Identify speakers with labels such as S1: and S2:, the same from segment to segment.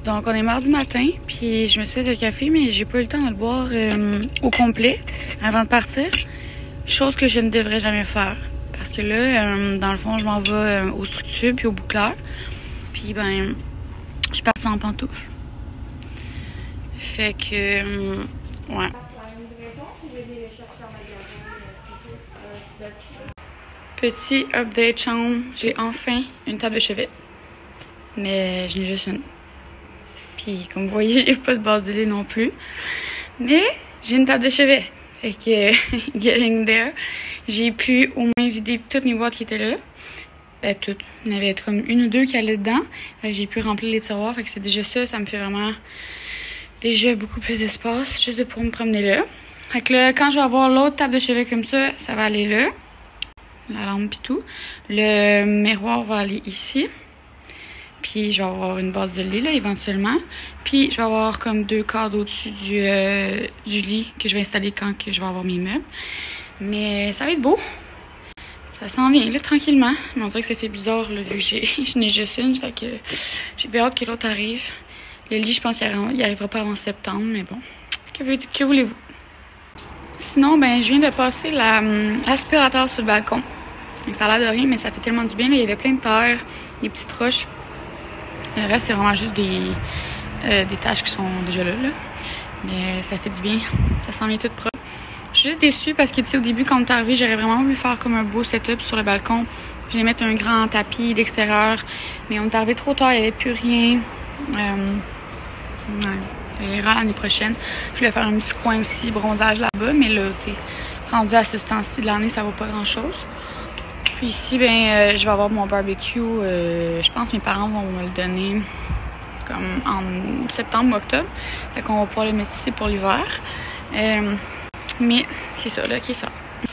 S1: Donc on est mardi matin, puis je me suis fait de café, mais j'ai pas eu le temps de le boire au complet avant de partir. Chose que je ne devrais jamais faire. Parce que là, dans le fond, je m'en vais au structure puis au boucleur. Puis ben, je suis partie en pantoufles. Fait que, ouais. Petit update chambre, j'ai enfin une table de chevet. Mais je n'ai juste une. Puis comme vous voyez, j'ai pas de base de lit non plus. Mais j'ai une table de chevet. Fait que, getting there. J'ai pu au moins vider toutes mes boîtes qui étaient là. Ben toutes. Il y en avait comme une ou deux qui allaient dedans. Fait que j'ai pu remplir les tiroirs. Fait que c'est déjà ça. Ça me fait vraiment déjà beaucoup plus d'espace. Juste de pouvoir me promener là. Fait que là, quand je vais avoir l'autre table de chevet comme ça, ça va aller là. La lampe pis tout. Le miroir va aller ici. Puis je vais avoir une base de lit là éventuellement. Puis je vais avoir comme 2 cadres au-dessus du lit que je vais installer quand que je vais avoir mes meubles. Mais ça va être beau. Ça s'en vient là tranquillement. Mais on dirait que ça fait bizarre là, vu que je n'ai juste une. Fait que j'ai bien hâte que l'autre arrive. Le lit, je pense qu'il arrivera pas avant septembre. Mais bon, que voulez-vous? Sinon, ben je viens de passer l'aspirateur sur le balcon. Donc ça a l'air de rien, mais ça fait tellement du bien. Là, il y avait plein de terre, des petites roches. Le reste, c'est vraiment juste des taches qui sont déjà là. Mais ça fait du bien. Ça s'en vient tout propre. Je suis juste déçue parce que, tu sais, au début, quand on est arrivé, j'aurais vraiment voulu faire comme un beau setup sur le balcon. Je voulais mettre un grand tapis d'extérieur. Mais on est arrivé trop tard, il n'y avait plus rien. Ouais, ça ira l'année prochaine. Je voulais faire un petit coin aussi, bronzage là-bas. Mais là, tu sais, rendu à ce temps-ci de l'année, ça vaut pas grand-chose. Puis ici, ben, je vais avoir mon barbecue. Je pense que mes parents vont me le donner comme en septembre ou octobre. Fait qu'on va pouvoir le mettre ici pour l'hiver. Mais c'est ça, là, qui est ça.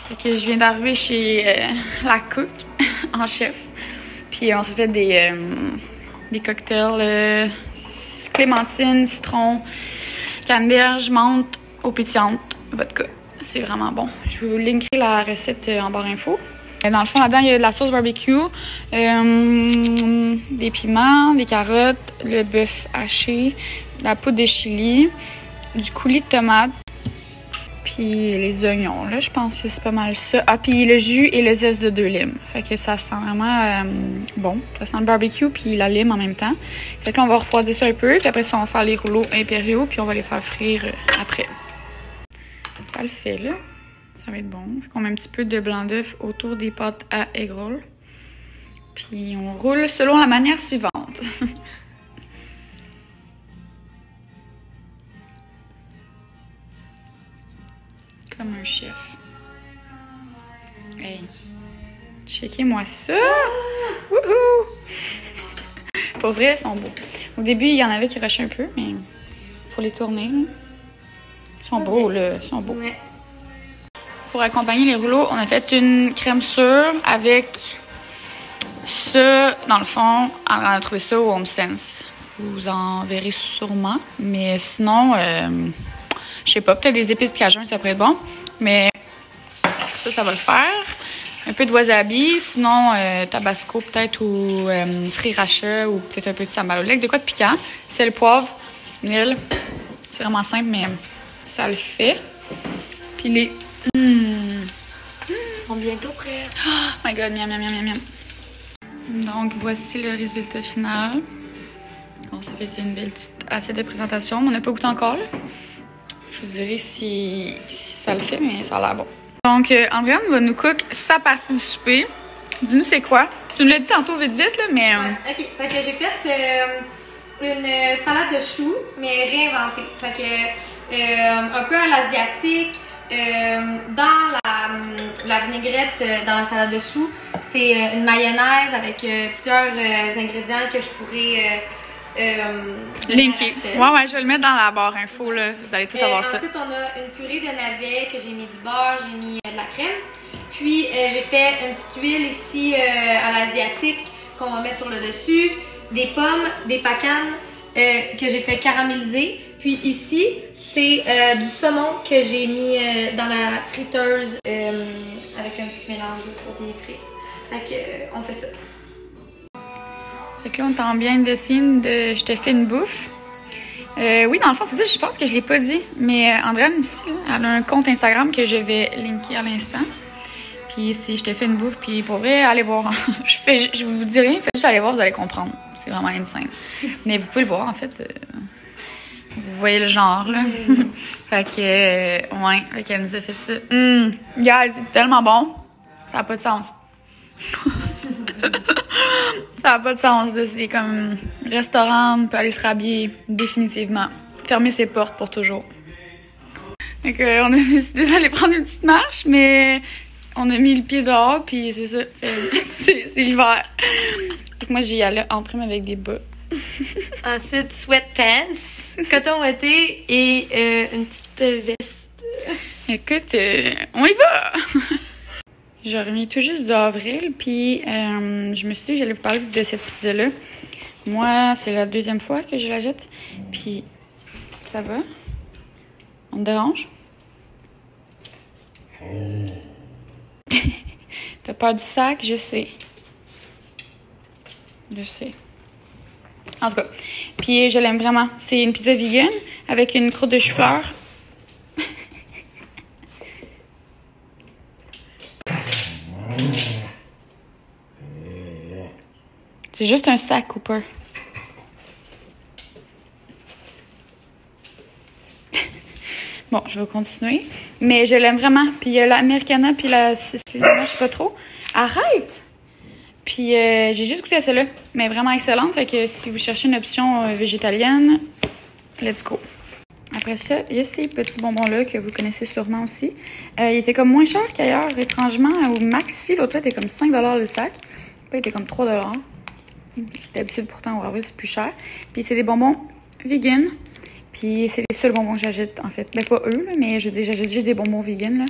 S1: Fait que je viens d'arriver chez la cook en chef. Puis on s'est fait des cocktails clémentine, citron, canneberge, menthe, eau pétillante, vodka. C'est vraiment bon. Je vais vous linker la recette en barre info. Dans le fond, là-dedans, il y a de la sauce barbecue, des piments, des carottes, le bœuf haché, de la poudre de chili, du coulis de tomate, puis les oignons. Là, je pense que c'est pas mal ça. Ah, puis le jus et le zeste de 2 limes. Fait que ça sent vraiment bon. Ça sent le barbecue puis la lime en même temps. Fait que là, on va refroidir ça un peu. Puis après ça, on va faire les rouleaux impériaux puis on va les faire frire après. Ça le fait, là. Ça va être bon. Fait qu'on met un petit peu de blanc d'œuf autour des pâtes à egg roll. Puis on roule selon la manière suivante. Comme un chef. Hey. Checkez-moi ça! Wouhou! Pour vrai, ils sont beaux. Au début, il y en avait qui rushaient un peu, mais il faut les tourner. Là. Ils sont beaux, là. Ils sont beaux. Ouais. Pour accompagner les rouleaux, on a fait une crème sûre avec ça, dans le fond, on a trouvé ça au HomeSense. Vous en verrez sûrement. Mais sinon, je sais pas, peut-être des épices de cajun, ça pourrait être bon. Mais ça va le faire. Un peu de wasabi, sinon tabasco peut-être ou sriracha ou peut-être un peu de sambal. De quoi de piquant. C'est le poivre, miel. C'est vraiment simple, mais ça le fait. Puis les... Ils
S2: sont bientôt prêts.
S1: Oh my god, miam, miam, miam, miam. Donc, voici le résultat final. On s'est fait une belle petite assiette de présentation. On n'a pas goûté encore, là. Je vous dirai si ça le fait, mais ça a l'air bon. Donc, Andréane va nous cook sa partie du souper. Dis-nous c'est quoi? Tu nous l'as dit tantôt vite, là, mais...
S2: Ouais, ok. Fait que j'ai fait une salade de choux, mais réinventée. Fait que un peu à l'asiatique. Dans la vinaigrette, dans la salade de choux, c'est une mayonnaise avec plusieurs ingrédients que je pourrais
S1: linker. Ouais, je vais le mettre dans la barre info, là. Vous allez tout avoir ça.
S2: Ensuite, on a une purée de navets que j'ai mis du beurre, j'ai mis de la crème. Puis, j'ai fait une petite huile ici à l'asiatique qu'on va mettre sur le dessus. Des pommes, des pacanes que j'ai fait caraméliser. Puis ici, c'est du saumon que j'ai mis dans la friteuse avec un petit mélange pour bien frire. Fait que, on fait ça.
S1: Fait que là, on t'en bien de signe de je te fais une bouffe. Oui, dans le fond, c'est ça, je pense que je l'ai pas dit. Mais Andréane, ici, là, elle a un compte Instagram que je vais linker à l'instant. Puis si je te fais une bouffe, puis pour vrai, allez voir. je vous dis rien, faites juste aller voir, vous allez comprendre. C'est vraiment insane. Mais vous pouvez le voir, en fait. Vous voyez le genre, là. Fait que, ouais, fait qu'elle nous a fait ça. Guys, c'est tellement bon. Ça n'a pas de sens. Ça n'a pas de sens, là. C'est comme restaurant, on peut aller se rhabiller, définitivement. Fermer ses portes pour toujours. Fait que, on a décidé d'aller prendre une petite marche, mais on a mis le pied dehors, puis c'est ça. C'est l'hiver. Fait que moi, j'y allais en prime avec des bas.
S2: Ensuite, sweatpants, coton ouaté et une petite veste.
S1: Écoute, on y va! J'ai remis tout juste d'avril, puis je me suis dit que j'allais vous parler de cette pizza-là. Moi, c'est la deuxième fois que je la jette, puis ça va? On te dérange? T'as peur du sac? Je sais. Je sais. En tout cas, puis je l'aime vraiment. C'est une pizza vegan avec une croûte de chou-fleur. C'est juste un sac, Cooper. Bon, je vais continuer. Mais je l'aime vraiment. Puis il y a l'Americana, puis la Siciliana, je sais pas trop. Arrête! Puis j'ai juste goûté à celle-là, mais vraiment excellente. Fait que si vous cherchez une option végétalienne, let's go. Après ça, il y a ces petits bonbons-là que vous connaissez sûrement aussi. Ils étaient comme moins chers qu'ailleurs, étrangement. Au Maxi, l'autre était comme 5 $ le sac. Puis il était comme 3 $. C'est d'habitude, pourtant, au avril, c'est plus cher. Puis c'est des bonbons vegan. Puis c'est les seuls bonbons que j'achète, en fait. Ben, pas eux, là, mais je veux dire, j'achète juste des bonbons vegan, là.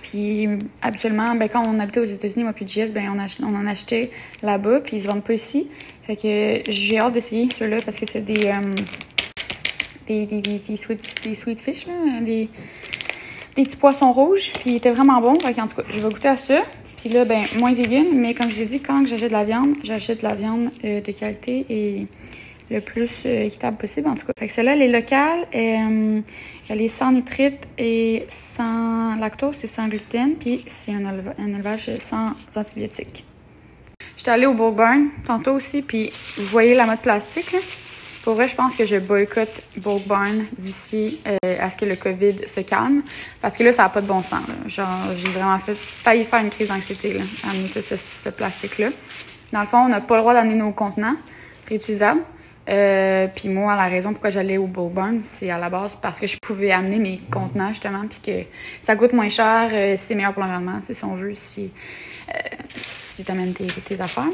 S1: Puis habituellement, ben, quand on habitait aux États-Unis, moi puis JS, ben, on en achetait là-bas, puis ils se vendent pas ici. Fait que j'ai hâte d'essayer ceux-là parce que c'est des sweet fish, là, des petits poissons rouges. Puis ils étaient vraiment bons. Fait qu'en tout cas, je vais goûter à ça. Puis là, ben, moins vegan, mais comme je l'ai dit, quand j'achète de la viande, j'achète de la viande de qualité et le plus équitable possible, en tout cas. Fait que celle-là, elle est locale. Elle est sans nitrite et sans lactose et sans gluten. Puis c'est un élevage sans antibiotiques. J'étais allée au Bulk Barn tantôt aussi, puis vous voyez la mode plastique, là. Pour vrai, je pense que je boycotte Bulk Barn d'ici à ce que le COVID se calme. Parce que là, ça n'a pas de bon sens, là. Genre, j'ai vraiment failli faire une crise d'anxiété, là, à amener tout ce plastique-là. Dans le fond, on n'a pas le droit d'amener nos contenants réutilisables. Puis moi, la raison pourquoi j'allais au Bulk Barn, c'est à la base parce que je pouvais amener mes contenants, justement, puis que ça coûte moins cher, c'est meilleur pour l'environnement, si on veut, si t'amènes tes affaires.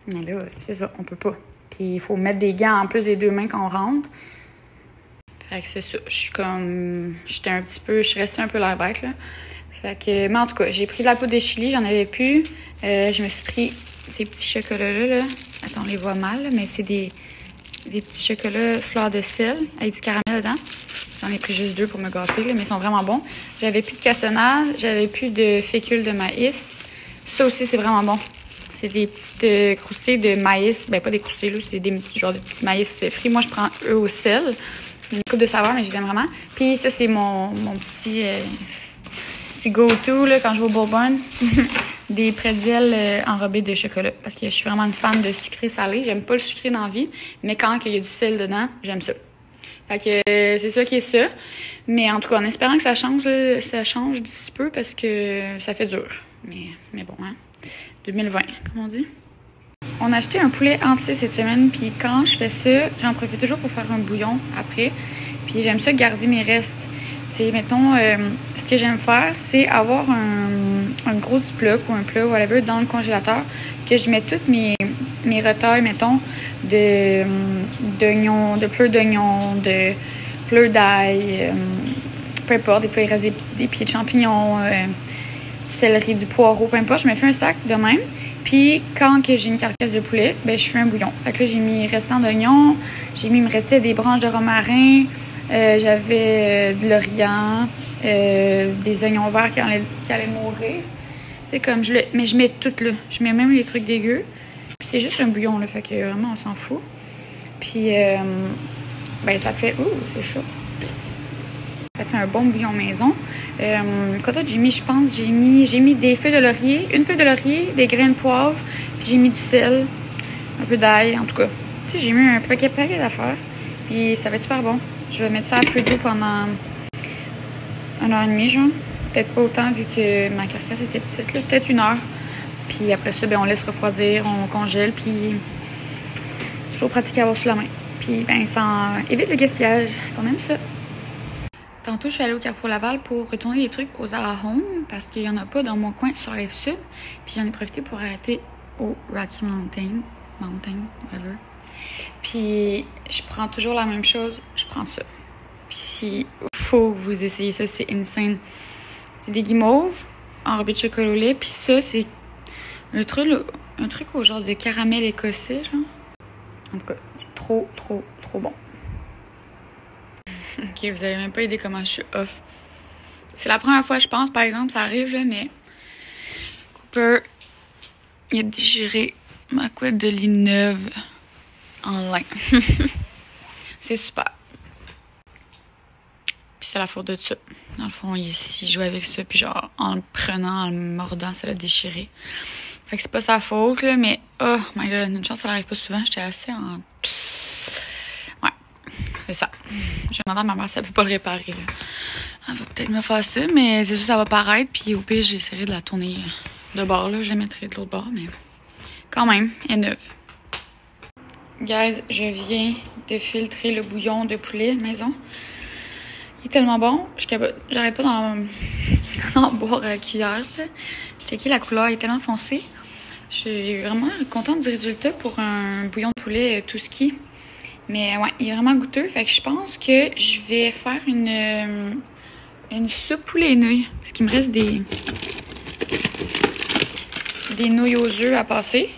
S1: Mais là, c'est ça, on peut pas. Puis il faut mettre des gants en plus des deux mains quand on rentre. Fait que c'est ça, je suis restais un peu l'air bête, là. Fait que, mais en tout cas, j'ai pris de la poudre de chili, j'en avais plus. Je me suis pris ces petits chocolats-là, là. Attends, on les voit mal, là, mais c'est des petits chocolats fleurs de sel avec du caramel dedans. J'en ai pris juste 2 pour me gâter, là, mais ils sont vraiment bons. J'avais plus de cassonade, j'avais plus de fécule de maïs. Ça aussi, c'est vraiment bon. C'est des petites croustilles de maïs. Ben, pas des croustilles, là, c'est des genre de petits maïs frits. Moi, je prends eux au sel. Une coupe de saveur, mais je les aime vraiment. Puis ça, c'est mon petit go-to, là, quand je vais au Bulk Barn. Des pretzels enrobés de chocolat. Parce que je suis vraiment une fan de sucré salé. J'aime pas le sucré dans la vie, mais quand il y a du sel dedans, j'aime ça. Fait que c'est ça qui est ça. Mais en tout cas, en espérant que ça change d'ici peu parce que ça fait dur. Mais bon, hein. 2020, comme on dit. On a acheté un poulet entier cette semaine, puis quand je fais ça, j'en profite toujours pour faire un bouillon après. Puis j'aime ça garder mes restes. Tu sais, mettons, ce que j'aime faire, c'est avoir un gros Ziploc ou un plat, whatever, dans le congélateur, que je mets toutes mes retailles, mettons, d'oignons, de pleurs d'oignons, de pleurs d'ail, peu importe, des fois il reste des pieds de champignons, du céleri, du poireau, peu importe, je me fais un sac de même. Puis quand que j'ai une carcasse de poulet, ben je fais un bouillon. Fait que là, j'ai mis restant d'oignons, il me restait des branches de romarin, j'avais de l'origan, des oignons verts qui allaient mourir. C'est comme mais je mets tout là. Je mets même les trucs dégueux. Puis c'est juste un bouillon là, fait que vraiment on s'en fout. Puis, ben ça fait... Ouh, c'est chaud. Ça fait un bon bouillon maison. Quoi d'autre j'ai mis, je pense? J'ai mis des feuilles de laurier, une feuille de laurier, des grains de poivre, puis j'ai mis du sel, un peu d'ail, en tout cas. Tu sais, j'ai mis un paquet d'affaires. Puis ça va être super bon. Je vais mettre ça à feu doux pendant 1h30, genre. Peut-être pas autant vu que ma carcasse était petite, là. Peut-être 1 heure. Puis après ça, ben, on laisse refroidir, on congèle, puis c'est toujours pratique à avoir sous la main. Puis ben, ça évite le gaspillage. On aime ça. Tantôt, je suis allée au Carrefour Laval pour retourner les trucs aux Zara Home parce qu'il n'y en a pas dans mon coin sur la Rive-Sud. Puis j'en ai profité pour arrêter au Rocky Mountain, whatever. Puis je prends toujours la même chose, je prends ça. Puis faut que vous essayiez ça, c'est insane. C'est des guimauves enrobés de chocolat au lait. Puis ça, c'est un truc au genre de caramel écossais, genre. En tout cas, c'est trop bon. Ok, vous avez même pas idée comment je suis off. C'est la première fois, je pense, par exemple, ça arrive, là, mais Cooper, il a déchiré ma couette de lit neuve en lin. C'est super. Puis c'est la faute de ça. Dans le fond, il jouait avec ça, puis genre, en le prenant, en le mordant, ça l'a déchiré. Fait que c'est pas sa faute, là, mais oh my god, une chance, ça n'arrive pas souvent. J'étais assez en... Ouais, c'est ça. J'ai demandé à ma mère si elle peut pas le réparer, là. Elle va peut-être me faire ça, mais c'est sûr ça va paraître, puis au pire, j'essaierai de la tourner de bord, là. Je la mettrai de l'autre bord, mais quand même, elle est neuve. Guys, je viens de filtrer le bouillon de poulet maison. Il est tellement bon, j'arrête pas d'en boire à la cuillère, là. Checker la couleur, il est tellement foncé. Je suis vraiment contente du résultat pour un bouillon de poulet tout ski. Mais ouais, il est vraiment goûteux. Fait que je pense que je vais faire une soupe poulet et nouilles. Parce qu'il me reste des nouilles aux œufs à passer.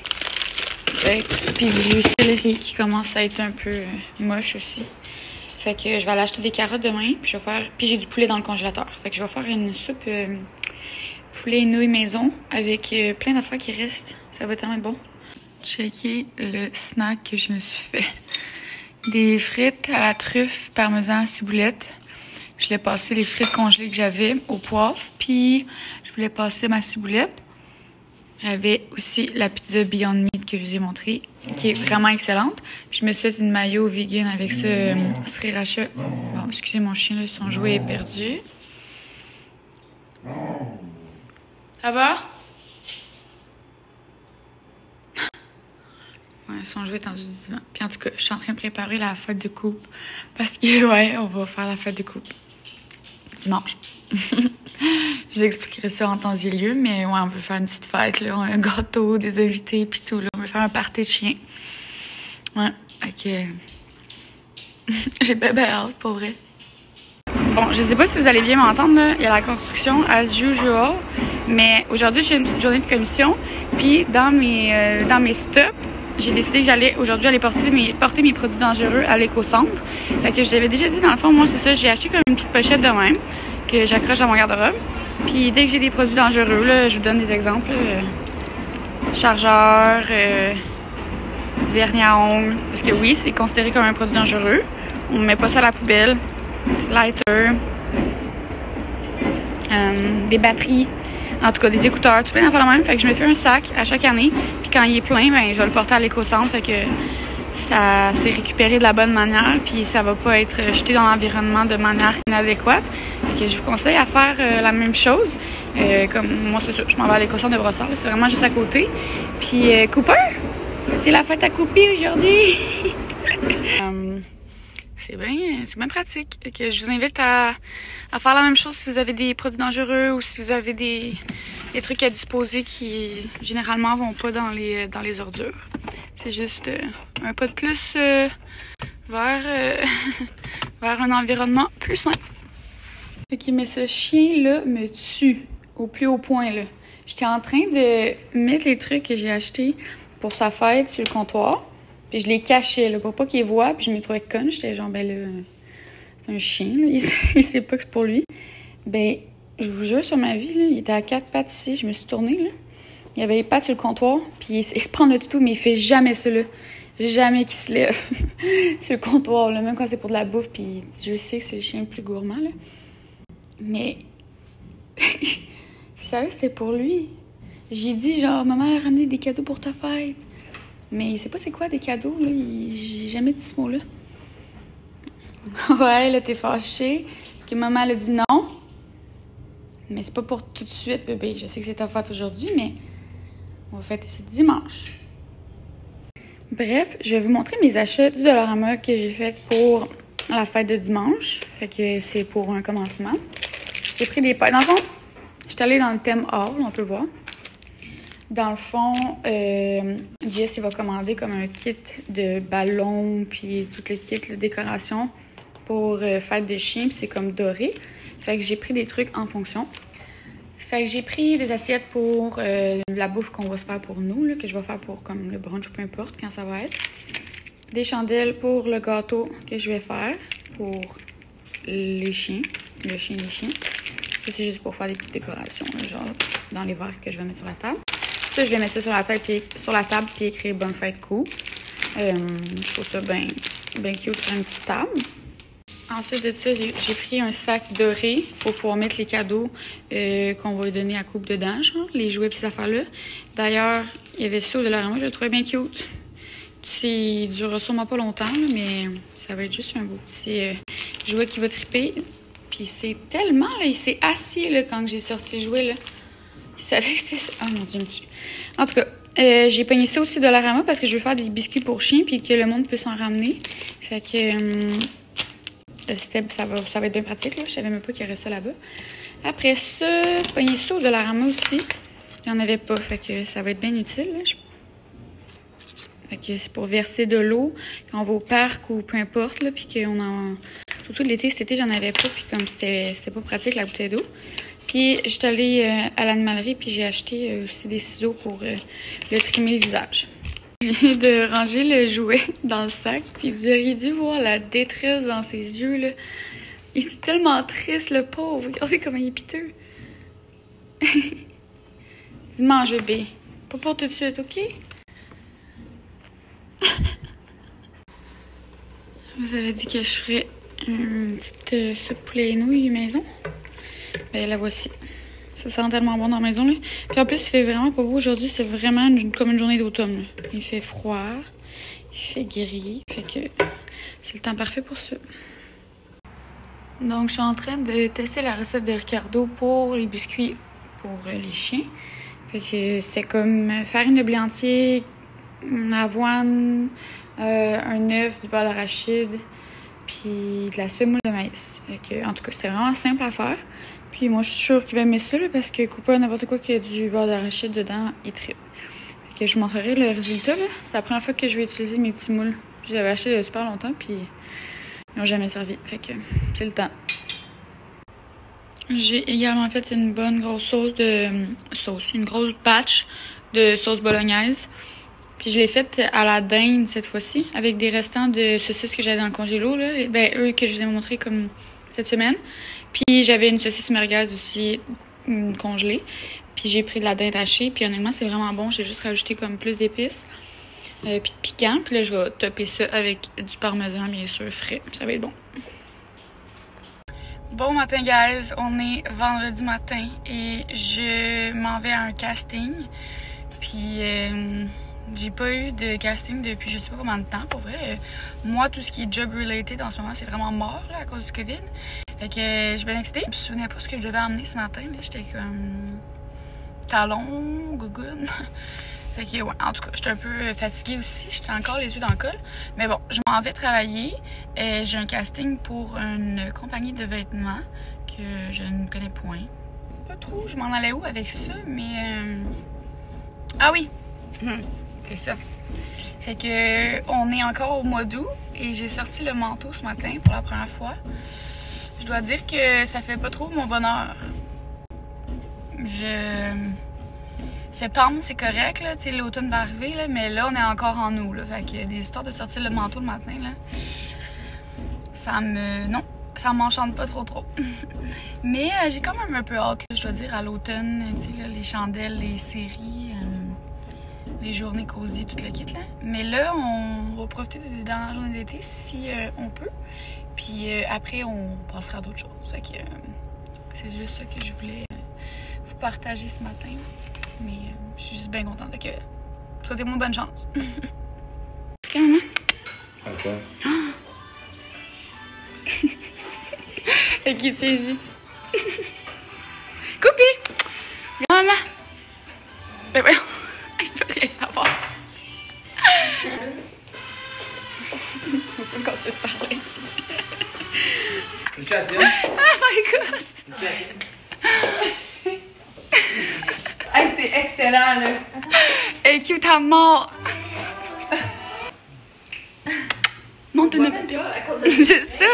S1: Puis du céleri qui commence à être un peu moche aussi. Fait que je vais aller acheter des carottes demain. Puis j'ai du poulet dans le congélateur. Fait que je vais faire une soupe poulet et nouilles maison avec plein d'affaires qui restent. Ça va tellement être bon. Checker le snack que je me suis fait. Des frites à la truffe parmesan ciboulette. Je voulais passer les frites congelées que j'avais au poivre. Puis je voulais passer ma ciboulette. J'avais aussi la pizza Beyond Meat que je vous ai montrée, qui est vraiment excellente. Puis je me suis fait une mayo vegan avec ce sriracha. Bon, excusez mon chien, là, son jouet est perdu. Ça va? Ouais, son jouet est en dessous du divan. Puis en tout cas, je suis en train de préparer la fête de coupe. Parce que, ouais, on va faire la fête de coupe. Dimanche. Je vous expliquerai ça en temps et lieu, mais ouais, on veut faire une petite fête, là. On a un gâteau, des invités, puis tout, là. On veut faire un party de chien. Ouais, ok. J'ai bébé hâte, pour vrai. Bon, je sais pas si vous allez bien m'entendre, là. Il y a la construction, as usual. Mais aujourd'hui, j'ai une petite journée de commission. Puis dans mes stops, j'ai décidé que j'allais aujourd'hui aller porter mes produits dangereux à l'éco-centre. Fait que je l'avais déjà dit, dans le fond, moi, c'est ça. J'ai acheté comme une petite pochette de même que j'accroche dans mon garde-robe. Puis dès que j'ai des produits dangereux, là, je vous donne des exemples. Chargeur, vernis à ongles. Parce que oui, c'est considéré comme un produit dangereux. On met pas ça à la poubelle. Lighter. Des batteries. En tout cas, des écouteurs, tout plein d'affaires de même. Fait que je me fais un sac à chaque année. Puis quand il est plein, ben je vais le porter à l'éco-centre. Fait que ça s'est récupéré de la bonne manière. Puis ça va pas être jeté dans l'environnement de manière inadéquate. Fait que je vous conseille à faire la même chose. Comme moi, c'est ça. Je m'en vais à l'éco-centre de Brossard. C'est vraiment juste à côté. Puis Cooper, c'est la fête à Coupé aujourd'hui. C'est bien pratique. Et que je vous invite à faire la même chose si vous avez des produits dangereux ou si vous avez des trucs à disposer qui généralement vont pas dans les ordures. C'est juste un pas de plus vers un environnement plus sain. Ok, mais ce chien-là me tue au plus haut point, là. J'étais en train de mettre les trucs que j'ai achetés pour sa fête sur le comptoir. Puis je les cachais, là, pour pas qu'il voit. Puis je me trouvais conne. J'étais genre, ben là, c'est un chien, là. Il sait pas que c'est pour lui. Ben, je vous jure, sur ma vie, là, il était à 4 pattes ici. Je me suis tournée, là. Il avait les pattes sur le comptoir. Puis il se prend le toutou, mais il fait jamais ça, là. jamais qui se lève sur le comptoir, là, même quand c'est pour de la bouffe, puis Dieu sait que c'est le chien le plus gourmand, là. Mais, sérieux, c'était pour lui. J'ai dit, genre, maman a ramené des cadeaux pour ta fête. Mais il sait pas c'est quoi des cadeaux, là. J'ai jamais dit ce mot-là. Ouais, là, t'es fâchée. Parce que maman, elle a dit non. Mais c'est pas pour tout de suite, bébé. Je sais que c'est ta fête aujourd'hui, mais on va fêter ça dimanche. Bref, je vais vous montrer mes achats du Dollarama que j'ai fait pour la fête de dimanche. Fait que c'est pour un commencement. J'ai pris des pailles. Dans le fond, je suis allée dans le thème or, on peut le voir. Dans le fond, Jess, il va commander comme un kit de ballons, puis tout le kit de décoration pour fête de chien, puis c'est comme doré. Fait que j'ai pris des trucs en fonction. Fait que j'ai pris des assiettes pour la bouffe qu'on va se faire pour nous, là, que je vais faire pour comme le brunch, peu importe quand ça va être. Des chandelles pour le gâteau que je vais faire pour les chiens, le chien et les chiens. Ça, c'est juste pour faire des petites décorations, là, genre dans les verres que je vais mettre sur la table. Ça, je vais mettre ça sur la table puis écrire bonne fête cool. Je trouve ça bien cute sur une petite table. Ensuite de ça, j'ai pris un sac doré pour pouvoir mettre les cadeaux qu'on va lui donner à couple dedans, genre, les jouets et ces affaires-là. D'ailleurs, il y avait ça au Dollarama, je le trouvais bien cute. Il durera sûrement pas longtemps, là, mais ça va être juste un beau petit jouet qui va triper. Puis c'est tellement, là, il s'est assis là, quand j'ai sorti le jouet, là. Il savait que c'était ça. Ah mon Dieu, monsieur. En tout cas, j'ai pogné ça aussi de Dollarama parce que je veux faire des biscuits pour chiens puis que le monde puisse en ramener. Fait que ça va être bien pratique, là. Je savais même pas qu'il y aurait ça là-bas. Après ça, j'ai pogné ça au Dollarama aussi. Il n'y en avait pas, fait que ça va être bien utile, là. Fait que c'est pour verser de l'eau quand on va au parc ou peu importe, là, puis qu'on en... Surtout l'été, cet été, j'en avais pas, puis comme c'était pas pratique, la bouteille d'eau. Puis, j'étais allée à l'animalerie, puis j'ai acheté aussi des ciseaux pour le trimer le visage. Je viens de ranger le jouet dans le sac, puis vous auriez dû voir la détresse dans ses yeux, là. Il était tellement triste, le pauvre. Regardez comment il est piteux. Dimanche, bébé. Pas pour tout de suite, OK? Je vous avais dit que je ferais une petite soupe poulet et nouilles maison. Ben la voici. Ça sent tellement bon dans la maison, là. Puis en plus, il fait vraiment pas beau aujourd'hui. C'est vraiment comme une journée d'automne. Il fait froid. Il fait gris. Fait que c'est le temps parfait pour ça. Donc, je suis en train de tester la recette de Ricardo pour les biscuits pour les chiens. Fait que c'était comme farine de blé entier, avoine, un œuf, du beurre d'arachide, puis de la semoule de maïs. Fait que, en tout cas, c'était vraiment simple à faire. Puis moi, je suis sûre qu'il va aimer ça, là, parce que Cooper, n'importe quoi qui a du beurre d'arachide dedans, il tripe. Fait que je vous montrerai le résultat, là. C'est la première fois que je vais utiliser mes petits moules. Je les avais achetés il y a super longtemps, puis ils n'ont jamais servi. Fait que c'est le temps. J'ai également fait une bonne grosse une grosse batch de sauce bolognaise. Puis je l'ai faite à la dinde cette fois-ci, avec des restants de saucisses que j'avais dans le congélo, là. Ben, eux que je vous ai montré comme cette semaine. Puis j'avais une saucisse merguez aussi congelée. Puis j'ai pris de la dinde hachée. Puis honnêtement, c'est vraiment bon. J'ai juste rajouté comme plus d'épices. Puis de piquant. Puis là, je vais topper ça avec du parmesan, bien sûr, frais. Ça va être bon. Bon matin, guys. On est vendredi matin et je m'en vais à un casting. Puis j'ai pas eu de casting depuis je sais pas combien de temps. Pour vrai, moi, tout ce qui est job-related en ce moment, c'est vraiment mort là, à cause du COVID. Fait que je suis bien excitée. Je me souvenais pas ce que je devais emmener ce matin. J'étais comme talons, gougoune. Fait que ouais, en tout cas, j'étais un peu fatiguée aussi. J'étais encore les yeux dans le col. Mais bon, je m'en vais travailler. J'ai un casting pour une compagnie de vêtements que je ne connais point. Pas trop, je m'en allais où avec ça, mais... Ah oui! C'est ça. Fait que on est encore au mois d'août et j'ai sorti le manteau ce matin pour la première fois. Je dois dire que ça fait pas trop mon bonheur. Septembre, c'est correct, là, tu sais, l'automne va arriver, là, mais là, on est encore en août, là. Fait que des histoires de sortir le manteau le matin, là, non, ça m'enchante pas trop. Mais j'ai quand même un peu hâte, là, je dois dire, à l'automne, tu sais, les chandelles, les séries. les journées cosy, tout le kit là. Mais là, on va profiter des dernières journées d'été si on peut. Puis après, on passera à d'autres choses. Fait que c'est juste ça que je voulais vous partager ce matin. Mais je suis juste bien contente. Fait que souhaitez-moi bonne chance. Ok, maman?
S3: Ok.
S1: Ok, tiens-y. Coupi! Maman! Ben voyons, je peux rien savoir. Faut pas qu'on se parle.
S3: C'est Chassia?
S1: Oh my god!
S2: Hey, c'est excellent, là.
S1: Elle est cute à mort! Monte une c'est ça!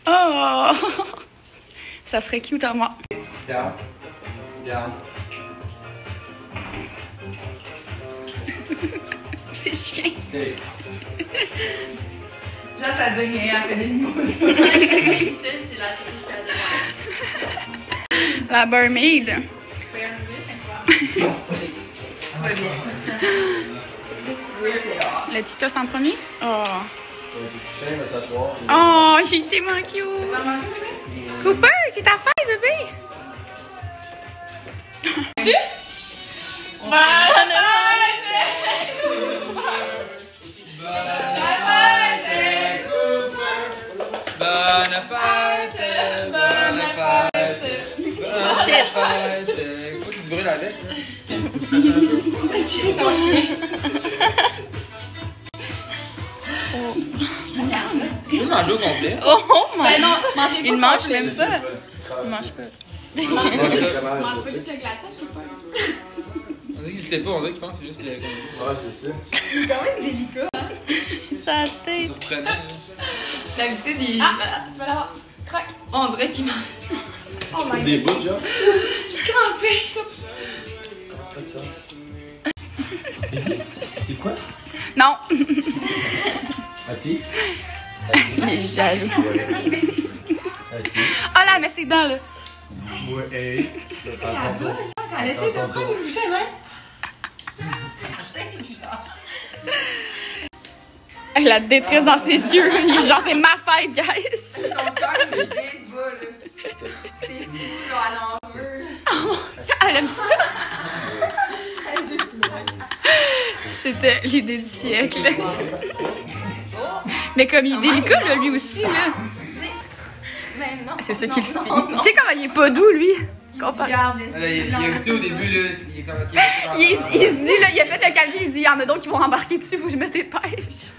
S1: Oh! Ça serait cute à mort.
S3: Down. Down.
S1: C'est chiant.
S3: Stay.
S2: Là, ça dit rien, elle fait des mots.
S1: La barmaid. Le Titos en premier? Oh!
S3: Vas-y, va s'asseoir.
S1: Oh, il est tellement cute! Cooper, c'est ta fête, bébé!
S3: Bonne fête! Bonne fête! Bonne fête! C'est quoi qui se brûle avec? Je peux manger au complet.
S1: Oh my!
S2: Ben non, mangez pas.
S1: Il mange même pas. Il mange pas.
S2: Mange pas juste le glaçage, je peux pas.
S3: On dirait qu'il sait pas, on dirait qu'il pense que c'est juste le.
S4: Ouais, c'est ça.
S2: C'est quand même délicat.
S1: Sa
S3: C'est
S1: tête.
S3: surprenant. Là.
S2: D'habitude, il. Ah, tu vas l'avoir. Croque. On dirait qu'il mange. Oh my
S4: Des
S2: god.
S4: bouts, genre.
S2: Je suis crampée.
S4: Faites ça. C'est quoi?
S1: Non!
S4: Assis.
S1: Il est jaloux.
S4: Assis.
S1: Oh là, mais ses dents là.
S4: Ouais, hey.
S2: Elle essaie de prendre une bouchée à main.
S1: La détresse dans ses yeux. Il est genre, c'est ma fête, guys.
S2: Son cœur, il est bien bas, là. C'est fou, là, elle en veut.
S1: Oh, elle aime ça. C'était l'idée du siècle. Mais comme il est délicat, là, lui aussi, là.
S2: Mais non.
S1: C'est ça qui le fait. Tu sais comment il est pas doux, lui?
S2: Regarde,
S3: Il a goûté au début, là. Il est comme.
S1: Il se dit, là, il a fait le calcul, il dit, il y en a d'autres qui vont embarquer dessus, faut que je me dépêche.